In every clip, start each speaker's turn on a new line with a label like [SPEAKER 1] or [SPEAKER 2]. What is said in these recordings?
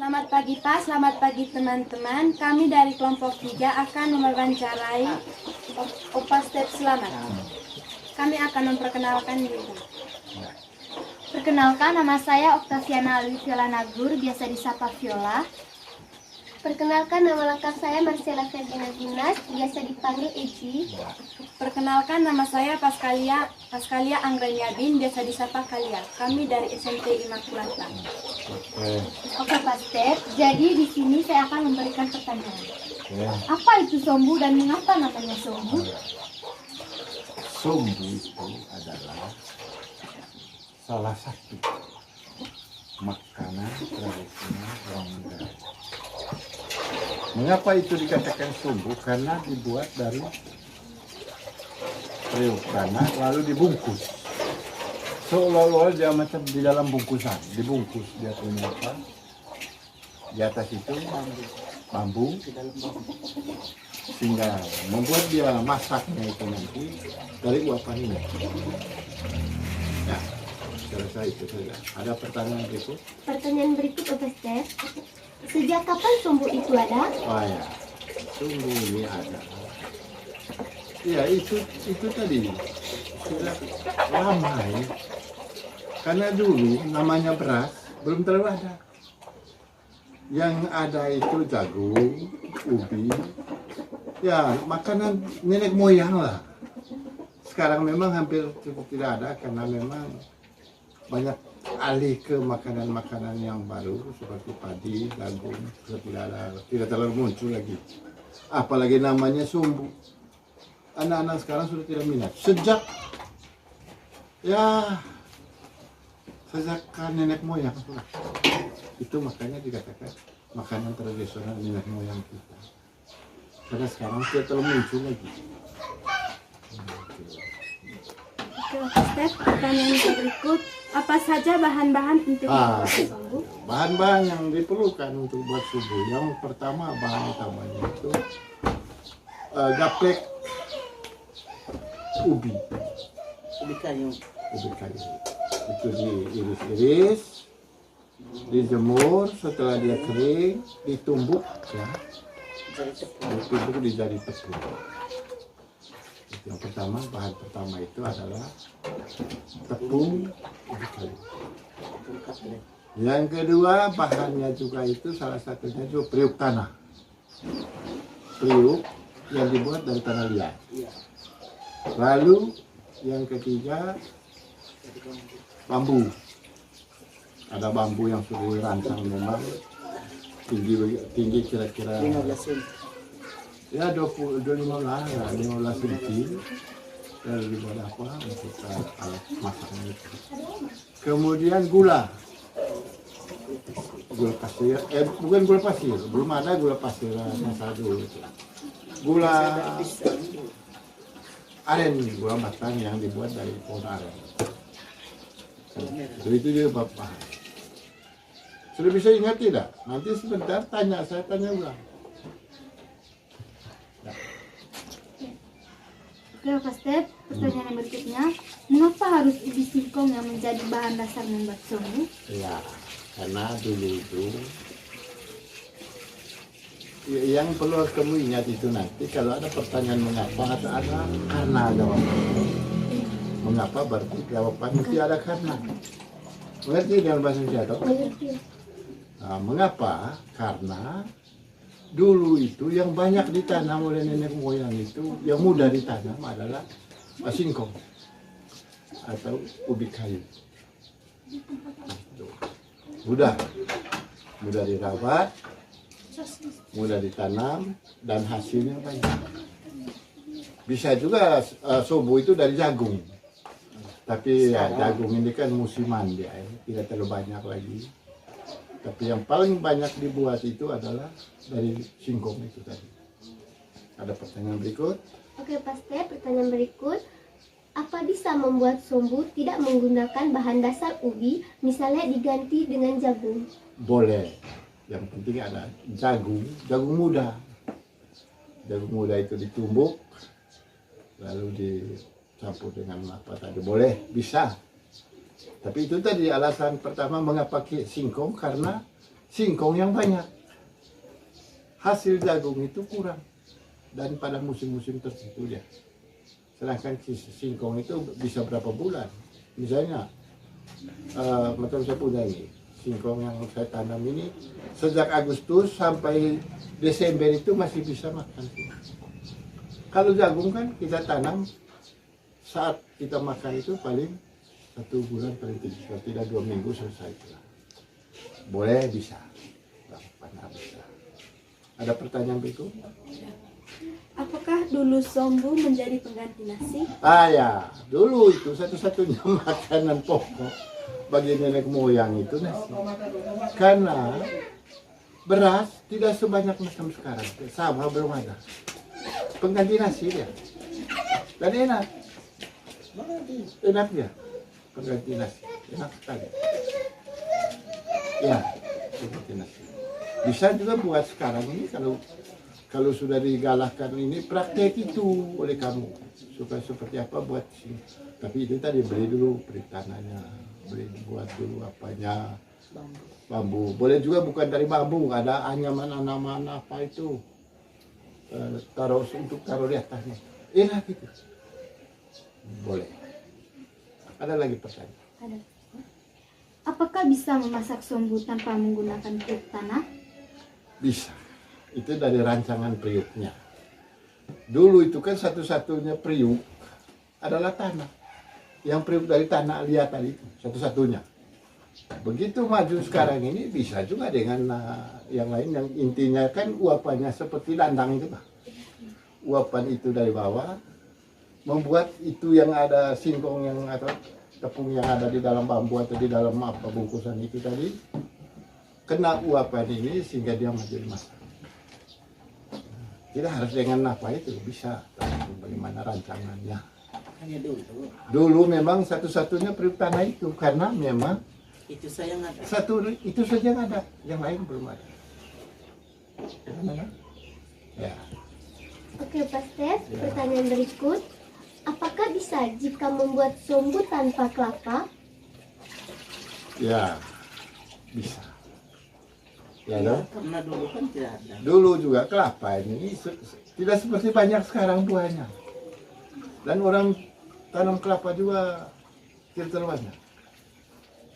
[SPEAKER 1] Selamat pagi Pak, selamat pagi teman-teman. Kami dari kelompok 3 akan mewawancarai Opa Step Selamat. Kami akan memperkenalkan diri.
[SPEAKER 2] Perkenalkan, nama saya Octaviana Alwi Viola Nagur, biasa disapa Viola.
[SPEAKER 3] Perkenalkan, nama lengkap saya Marcella Ferdina Gunas, biasa dipanggil Eci.
[SPEAKER 1] Perkenalkan, nama saya Paskalia Anggrania Bin, biasa disapa Kalia. Kami dari SMP Immaculata.
[SPEAKER 2] Oke Pak Step, jadi di sini saya akan memberikan pertanyaan. Apa itu sombu dan mengapa namanya sombu?
[SPEAKER 4] Sombu itu adalah salah satu makanan tradisional orang Mandailing. Mengapa itu dikatakan sombu? Karena dibuat dari periuk tanah lalu dibungkus. Seolah-olah dia macam di dalam bungkusan, dibungkus dia punya apa? Di atas itu bambu, sehingga membuat dia masaknya itu nanti dari uapan ini. Ya, selesai itu saja. Ada pertanyaan berikut?
[SPEAKER 3] Pertanyaan berikut Opa Step. Sejak kapan sombu itu ada?
[SPEAKER 4] Oh ya, sumbu ini ada. Ya itu tadi sudah lama ya. Karena dulu namanya beras belum terlalu ada. Yang ada itu jagung, ubi, ya makanan nenek moyang lah. Sekarang memang hampir cukup tidak ada karena memang banyak alih ke makanan-makanan yang baru seperti padi, jagung, tidak terlalu muncul lagi. Apalagi namanya sumbu. Anak-anak sekarang sudah tidak minat. Sejak nenek moyang itu makanya dikatakan makanan tradisional nenek moyang kita. Karena sekarang tidak terlalu muncul lagi.
[SPEAKER 1] Oke Opa Step, pertanyaan berikut. Apa saja bahan-bahan untuk membuat sombu?
[SPEAKER 4] Bahan-bahan yang diperlukan untuk buat sumbu. Yang pertama bahan utamanya itu gaplek ubi kayu. Itu diiris-iris, dijemur, setelah dia kering, ditumbuk ya. Ditumbuk dijadi tepung. Yang pertama, bahan pertama itu adalah tepung ubi kayu. Yang kedua, bahannya juga itu salah satunya juga periuk tanah. Periuk yang dibuat dari tanah liat. Lalu yang ketiga, bambu. Ada bambu yang sudah dirancang memang tinggi kira-kira 15 cm. Lalu dibuat apa untuk alat masaknya itu. Kemudian gula pasir, bukan gula pasir, belum ada gula pasir masa dulu. Gula aren, gula matang yang dibuat dari pohon aren. Jadi itu dia bapak. Sudah bisa ingat tidak? Nanti sebentar saya tanya ulang.
[SPEAKER 2] Oke Pak Step, pertanyaan yang berikutnya. Mengapa harus ubi singkong yang menjadi bahan dasar membuat sombu?
[SPEAKER 4] Ya, karena dulu itu yang perlu kamu ingat itu nanti kalau ada pertanyaan mengapa ada karena ada mengapa berarti jawaban mesti ada karena. Mengerti dalam bahasa Indonesia? Nah, mengapa? Karena dulu itu yang banyak ditanam oleh nenek moyang itu yang mudah ditanam adalah singkong atau ubi kayu. Itu. Mudah dirawat, mudah ditanam, dan hasilnya banyak. Bisa juga sombu itu dari jagung, tapi ya, jagung ini kan musiman dia, tidak terlalu banyak lagi. Tapi yang paling banyak dibuat itu adalah dari singkong itu tadi. Ada pertanyaan berikut?
[SPEAKER 3] Oke Pak Step, pertanyaan berikut. Apa bisa membuat sombu tidak menggunakan bahan dasar ubi, misalnya diganti dengan jagung?
[SPEAKER 4] Boleh. Yang penting ada jagung muda. Jagung muda itu ditumbuk, lalu dicampur dengan apa tadi. Boleh, bisa. Tapi itu tadi alasan pertama mengapa singkong, karena singkong yang banyak. Hasil jagung itu kurang. Dan pada musim-musim tertentu ya. Sedangkan singkong itu bisa berapa bulan. Misalnya, macam saya punya ini, singkong yang saya tanam ini, sejak Agustus sampai Desember itu masih bisa makan. Kalau jagung kan kita tanam, saat kita makan itu paling 1 bulan paling tidak 2 minggu selesai. Boleh bisa. Bisa. Ada pertanyaan berikut?
[SPEAKER 1] Apakah dulu sombu menjadi pengganti nasi?
[SPEAKER 4] Ya, dulu itu satu-satunya makanan pokok bagi nenek moyang itu nasi. Karena beras tidak sebanyak macam sekarang. Sama belum ada. Pengganti nasi dia. Dan enak. Enak dia. Pengganti nasi. Enak sekali. Ya, pengganti nasi. Bisa juga buat sekarang ini kalau sudah digalakkan ini praktek itu oleh kamu. Suka seperti apa buat sini. Tapi itu tadi beli dulu tanahnya, buat dulu apanya. Bambu. Boleh juga bukan dari bambu, ada anyaman apa itu. Taruh di atasnya. Enak itu. Boleh. Ada lagi pertanyaan?
[SPEAKER 2] Ada. Apakah bisa memasak sombu tanpa menggunakan periuk tanah?
[SPEAKER 4] Bisa. Itu dari rancangan periuknya. Dulu itu kan satu-satunya periuk adalah tanah. Yang periuk dari tanah liat tadi itu satu-satunya. Begitu maju sekarang ini bisa juga dengan yang lain yang intinya kan uapannya seperti landang itu Pak. Uapan itu dari bawah membuat itu yang ada singkong yang atau tepung yang ada di dalam bambu atau di dalam bungkusan itu tadi kena uapan ini sehingga dia menjadi masak. Tidak harus dengan apa itu bisa, bagaimana rancangannya.
[SPEAKER 5] Hanya
[SPEAKER 4] Dulu memang satu-satunya periuk tanah itu karena memang
[SPEAKER 5] itu saya nggak ada.
[SPEAKER 4] itu saja yang ada, yang lain belum ada. Ya.
[SPEAKER 3] Oke, Pak Stef, pertanyaan berikut. Apakah bisa jika membuat sombu tanpa kelapa?
[SPEAKER 4] Ya, bisa. Ya, dong.
[SPEAKER 5] Karena dulu kan tidak ada.
[SPEAKER 4] Dulu juga kelapa ini tidak seperti banyak sekarang buahnya. Dan orang tanam kelapa juga tidak terlalu banyak.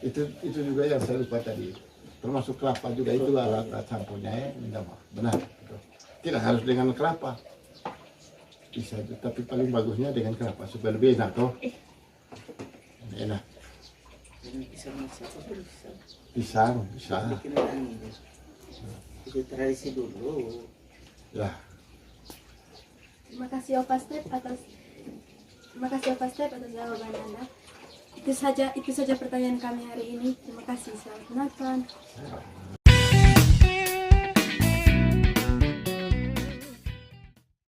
[SPEAKER 4] Itu juga yang saya lupa tadi. Termasuk kelapa juga itu alat campurnya ya, benar. Tidak harus dengan kelapa. Bisa, tapi paling bagusnya dengan kelapa supaya lebih enak toh. Enak.
[SPEAKER 5] Ini pisang siapa pun bisa.
[SPEAKER 4] Pisang bisa.
[SPEAKER 5] Bikin ini. Itu tradisi dulu.
[SPEAKER 4] Ya.
[SPEAKER 1] Terima kasih Opa Step atas jawaban Anda. Itu saja pertanyaan kami hari ini. Terima kasih. Selamat menonton.